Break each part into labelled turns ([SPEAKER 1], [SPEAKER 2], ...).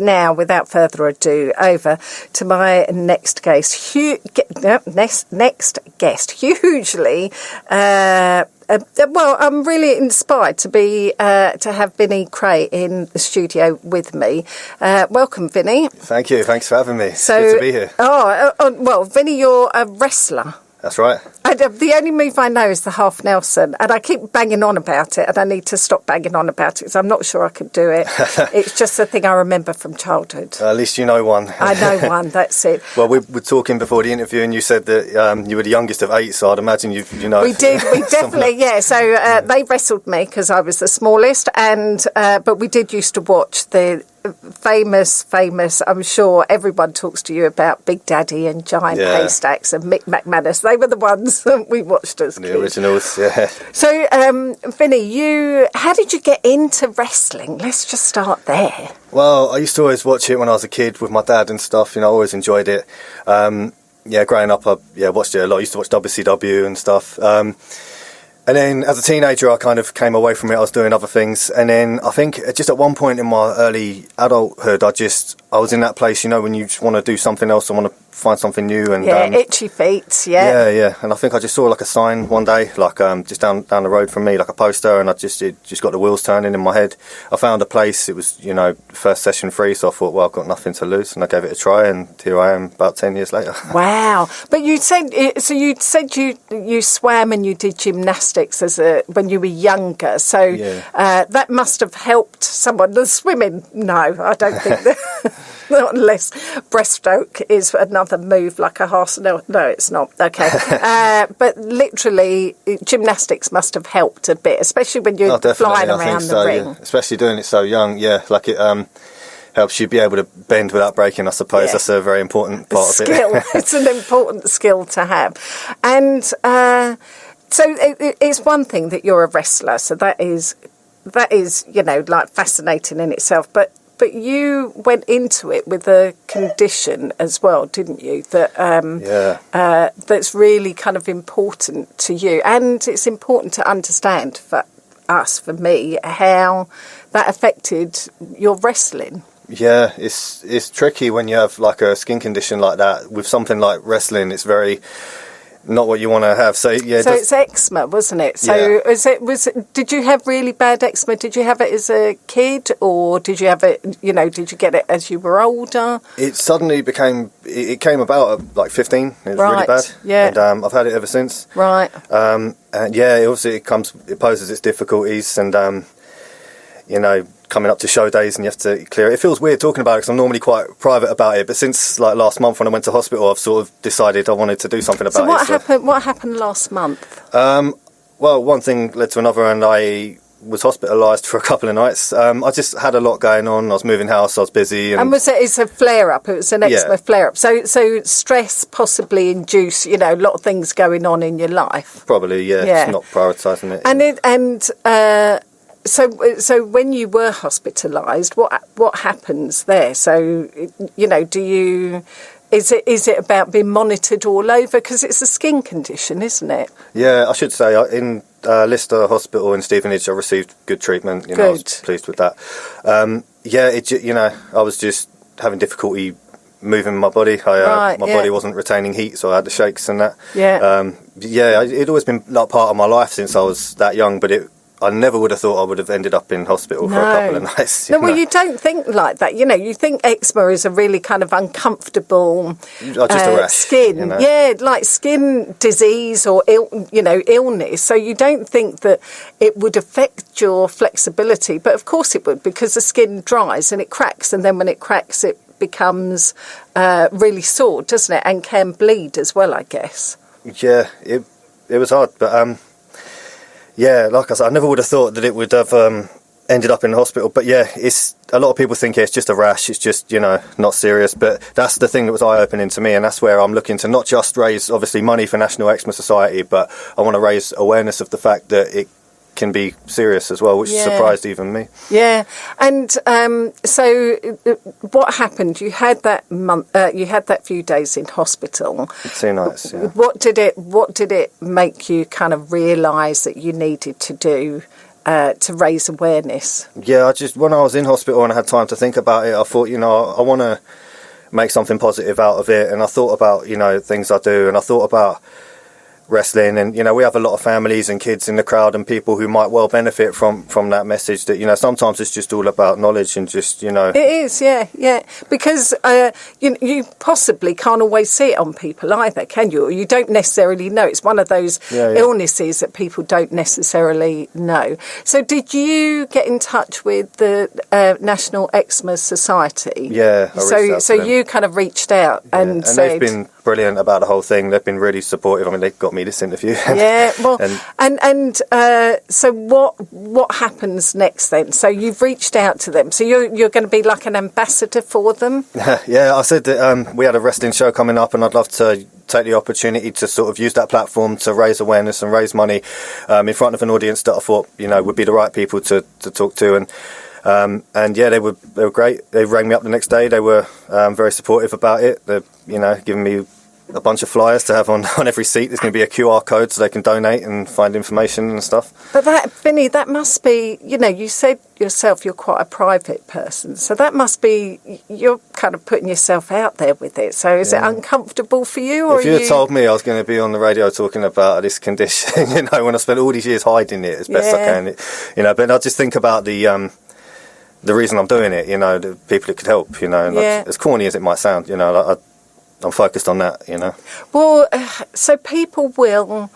[SPEAKER 1] now, without further ado, over to my next guest. Next guest, hugely. Well, I'm really inspired to have Vinnie Kray in the studio with me. Welcome, Vinnie.
[SPEAKER 2] Thank you. Thanks for having me. Good to be here.
[SPEAKER 1] Well, Vinnie, you're a wrestler.
[SPEAKER 2] That's right.
[SPEAKER 1] The only move I know is the half Nelson, and I keep banging on about it, and I need to stop banging on about it because I'm not sure I could do it. It's just a thing I remember from childhood.
[SPEAKER 2] At least you know one.
[SPEAKER 1] I know one, that's it.
[SPEAKER 2] Well, we were talking before the interview, and you said that you were the youngest of 8, so I'd imagine you know.
[SPEAKER 1] We definitely, yeah. So they wrestled me because I was the smallest, and but we did used to watch the famous, I'm sure everyone talks to you about Big Daddy and Giant Haystacks and Mick McManus. They were the ones that we watched as kids.
[SPEAKER 2] The originals, yeah.
[SPEAKER 1] So, Vinnie, how did you get into wrestling? Let's just start there.
[SPEAKER 2] Well, I used to always watch it when I was a kid with my dad and stuff. You know, I always enjoyed it. Growing up, I watched it a lot. I used to watch WCW and stuff. And then as a teenager, I kind of came away from it. I was doing other things. And then I think just at one point in my early adulthood, I was in that place, you know, when you just want to do something else and want to find something new. And
[SPEAKER 1] itchy feet, yeah. And
[SPEAKER 2] I think I just saw like a sign one day, like just down the road from me, like a poster, and it just got the wheels turning in my head. I found a place. It was, you know, first session free, so I thought, well, I've got nothing to lose, and I gave it a try, and here I am about 10 years later.
[SPEAKER 1] Wow. But you said you swam and you did gymnastics when you were younger, so that must have helped someone. The swimming, no, I don't think that. Not unless breaststroke is another move like a horse. No, it's not. Okay. But literally, gymnastics must have helped a bit, especially when you're flying around the ring.
[SPEAKER 2] Yeah. Especially doing it so young, like it helps you be able to bend without breaking, I suppose. That's a very important part of it.
[SPEAKER 1] It's an important skill to have. And so it's one thing that you're a wrestler, so that is, you know, like fascinating in itself, but you went into it with a condition as well, didn't you? That's really kind of important to you, and it's important to understand for me, how that affected your wrestling.
[SPEAKER 2] Yeah, it's tricky when you have like a skin condition like that. With something like wrestling, it's very not what you want to have. So
[SPEAKER 1] it's eczema, wasn't it? So did you have really bad eczema? Did you have it as a kid, or did you have it, you know, did you get it as you were older?
[SPEAKER 2] It suddenly it came about at like 15. It was really bad.
[SPEAKER 1] Yeah.
[SPEAKER 2] And I've had it ever since.
[SPEAKER 1] Right.
[SPEAKER 2] And obviously it poses its difficulties, and you know, coming up to show days and you have to clear it. It feels weird talking about it because I'm normally quite private about it, but since like last month when I went to hospital, I've sort of decided I wanted to do something about it.
[SPEAKER 1] What happened last month?
[SPEAKER 2] Well, one thing led to another, and I was hospitalised for a couple of nights. I just had a lot going on. I was moving house, I was busy. And
[SPEAKER 1] it's a flare-up? It was an eczema flare-up. So stress possibly induced, you know, a lot of things going on in your life.
[SPEAKER 2] Probably, Just not prioritising it.
[SPEAKER 1] So when you were hospitalised, what happens there? So, you know, is it about being monitored all over? Because it's a skin condition, isn't it?
[SPEAKER 2] Yeah, I should say in Lister Hospital in Stevenage, I received good treatment. You know, I was pleased with that. I was just having difficulty moving my body. My body wasn't retaining heat, so I had the shakes and that. It'd always been like part of my life since I was that young, but I never would have thought I would have ended up in hospital for a couple of nights.
[SPEAKER 1] Well, you don't think like that. You know, you think eczema is a really kind of uncomfortable
[SPEAKER 2] just a rash,
[SPEAKER 1] skin.
[SPEAKER 2] You know?
[SPEAKER 1] Yeah, like skin disease or illness. So you don't think that it would affect your flexibility. But of course it would, because the skin dries and it cracks. And then when it cracks, it becomes really sore, doesn't it? And can bleed as well, I guess.
[SPEAKER 2] Yeah, it was hard. But... like I said, I never would have thought that it would have ended up in the hospital. But it's a lot of people think it's just a rash. It's just, you know, not serious. But that's the thing that was eye-opening to me, and that's where I'm looking to not just raise, obviously, money for National Eczema Society, but I want to raise awareness of the fact that it can be serious as well, which surprised even me. Yeah,
[SPEAKER 1] and so what happened? You had that few days in hospital.
[SPEAKER 2] 2 nights. Yeah.
[SPEAKER 1] What did it make you kind of realise that you needed to do to raise awareness?
[SPEAKER 2] Yeah, when I was in hospital and I had time to think about it, I thought, I want to make something positive out of it. And I thought about, things I do, and I thought about wrestling, and we have a lot of families and kids in the crowd and people who might well benefit from that message, that sometimes it's just all about knowledge and just it
[SPEAKER 1] is, yeah, because you possibly can't always see it on people either, can you? Or you don't necessarily know. It's one of those illnesses that people don't necessarily know. So did you get in touch with the National Eczema Society?
[SPEAKER 2] Yeah,
[SPEAKER 1] so you kind of reached out and said,
[SPEAKER 2] they've been brilliant about the whole thing. They've been really supportive. I mean, they got me this interview.
[SPEAKER 1] Yeah, well, and so what happens next then? So you've reached out to them. So you're going to be like an ambassador for them?
[SPEAKER 2] Yeah, I said that we had a wrestling show coming up, and I'd love to take the opportunity to sort of use that platform to raise awareness and raise money in front of an audience that I thought would be the right people to talk to. And yeah, they were great. They rang me up the next day. They were very supportive about it. They're giving me a bunch of flyers to have on every seat. There's going to be a QR code so they can donate and find information and stuff.
[SPEAKER 1] But Vinnie, that must be, you said yourself you're quite a private person, so that must be, you're kind of putting yourself out there with it. So is it uncomfortable for you? Or
[SPEAKER 2] if you had told me I was going to be on the radio talking about this condition, when I spent all these years hiding it as best I can, but I just think about the reason I'm doing it, the people it could help, and as corny as it might sound, I'm focused on that,
[SPEAKER 1] Well, so people will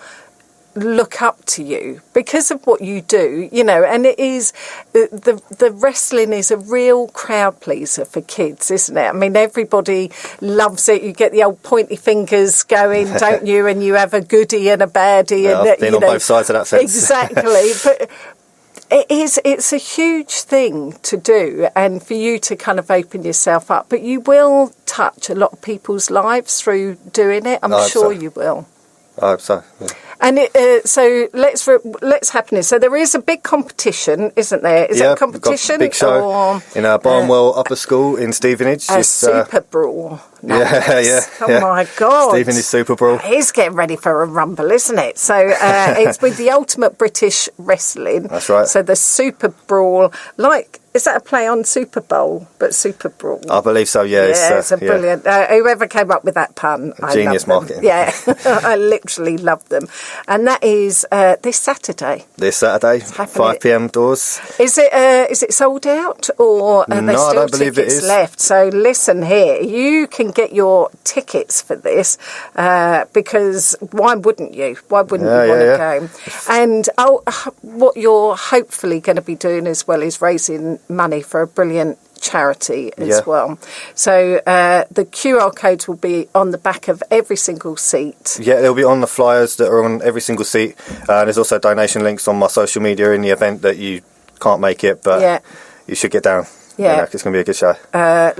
[SPEAKER 1] look up to you because of what you do, and it is, the wrestling is a real crowd pleaser for kids, isn't it? I mean, everybody loves it. You get the old pointy fingers going, don't you? And you have a goodie and a baddie.
[SPEAKER 2] Yeah,
[SPEAKER 1] and
[SPEAKER 2] I've been on both sides of that fence.
[SPEAKER 1] Exactly. But it's a huge thing to do, and for you to kind of open yourself up, but you will touch a lot of people's lives through doing it. I'm sure you will.
[SPEAKER 2] I hope so. Yeah.
[SPEAKER 1] And so let's happen it. So there is a big competition, isn't there? Is it a competition?
[SPEAKER 2] A big show in our Barnwell Upper School in Stevenage.
[SPEAKER 1] A Super Brawl.
[SPEAKER 2] Yeah.
[SPEAKER 1] Oh my God.
[SPEAKER 2] Stevenage Super Brawl.
[SPEAKER 1] He's getting ready for a rumble, isn't it? So it's with the Ultimate British Wrestling.
[SPEAKER 2] That's right.
[SPEAKER 1] So the Super Brawl, is that a play on Super Bowl, but Super Brawl?
[SPEAKER 2] I believe so, yeah.
[SPEAKER 1] It's a brilliant. Whoever came up with that pun,
[SPEAKER 2] genius marketing.
[SPEAKER 1] Yeah, I literally love them. And that is this Saturday.
[SPEAKER 2] This Saturday, 5 p.m. doors.
[SPEAKER 1] Is it sold out, or are there still
[SPEAKER 2] I don't believe
[SPEAKER 1] tickets
[SPEAKER 2] it is.
[SPEAKER 1] left? So listen here, you can get your tickets for this because why wouldn't you? Why wouldn't you want to go? And what you're hopefully going to be doing as well is raising money for a brilliant charity as well. So the QR codes will be on the back of every single seat. Yeah, they'll be on the flyers that are on every single seat. There's also donation links on my social media in the event that you can't make it, but you should get down. Yeah, it's going to be a good show.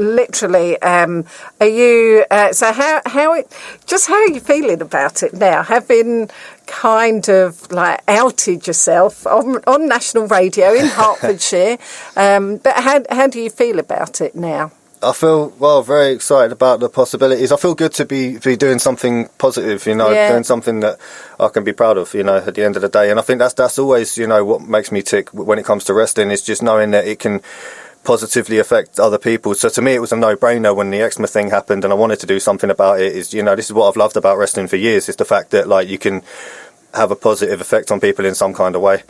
[SPEAKER 1] Literally, are you? So how are you feeling about it now? Having kind of like outed yourself on national radio in Hertfordshire, but how do you feel about it now? I feel, very excited about the possibilities. I feel good to be doing something positive, doing something that I can be proud of, at the end of the day. And I think that's always, what makes me tick when it comes to wrestling, is just knowing that it can positively affect other people. So to me, it was a no-brainer when the eczema thing happened, and I wanted to do something about it. This is what I've loved about wrestling for years, is the fact that you can have a positive effect on people in some kind of way.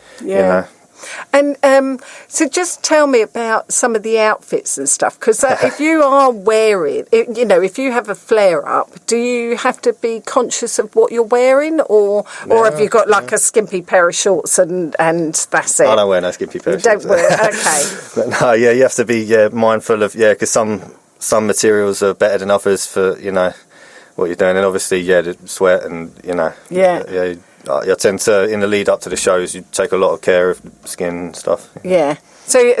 [SPEAKER 1] And so just tell me about some of the outfits and stuff, because if you are wearing, if you have a flare-up, do you have to be conscious of what you're wearing, or have you got like a skimpy pair of shorts and that's it? I don't wear no skimpy pair of shorts. You don't wear, okay. But no, you have to be mindful of, because some materials are better than others for, what you're doing, and obviously, the sweat and, I tend to, in the lead up to the shows, you take a lot of care of skin and stuff. Yeah. So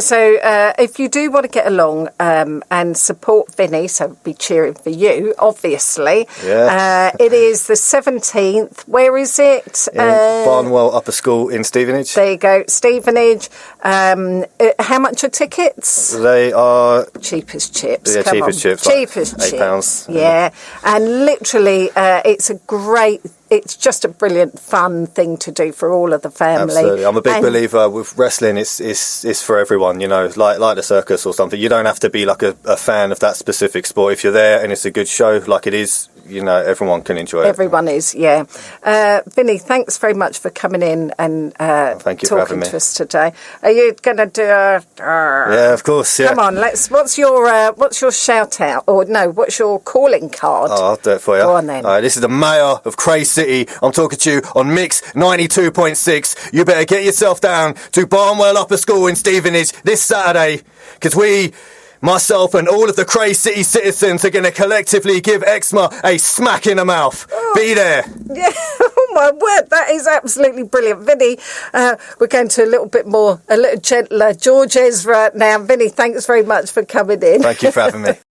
[SPEAKER 1] if you do want to get along and support Vinnie, so be cheering for you, obviously. Yeah. It is the 17th. Where is it? In Barnwell Upper School in Stevenage. There you go, Stevenage. How much are tickets? They are cheap as chips. Yeah, cheap as chips. Cheap as chips. £8. Yeah. And literally, it's a great it's just a brilliant, fun thing to do for all of the family.
[SPEAKER 2] Absolutely. I'm a big believer with wrestling. It's for everyone, you know, like the circus or something. You don't have to be like a fan of that specific sport. If you're there and it's a good show, like it is, you know, everyone can enjoy it.
[SPEAKER 1] Everyone is, yeah. Vinnie, thanks very much for coming in and
[SPEAKER 2] thank you for having
[SPEAKER 1] talking
[SPEAKER 2] me.
[SPEAKER 1] to us today. Are you going to do a...
[SPEAKER 2] Yeah, of course, yeah.
[SPEAKER 1] Come on, what's your shout out? Or no, what's your calling card?
[SPEAKER 2] Oh, I'll do it for you.
[SPEAKER 1] Go on then.
[SPEAKER 2] All right, this is the mayor of Kray City. I'm talking to you on Mix 92.6. You better get yourself down to Barnwell Upper School in Stevenage this Saturday, because myself and all of the Kray City citizens are going to collectively give Eczema a smack in the mouth. Oh. Be there.
[SPEAKER 1] Yeah, oh my word, that is absolutely brilliant. Vinnie, we're going to a little gentler George Ezra now. Vinnie, thanks very much for coming in.
[SPEAKER 2] Thank you for having me.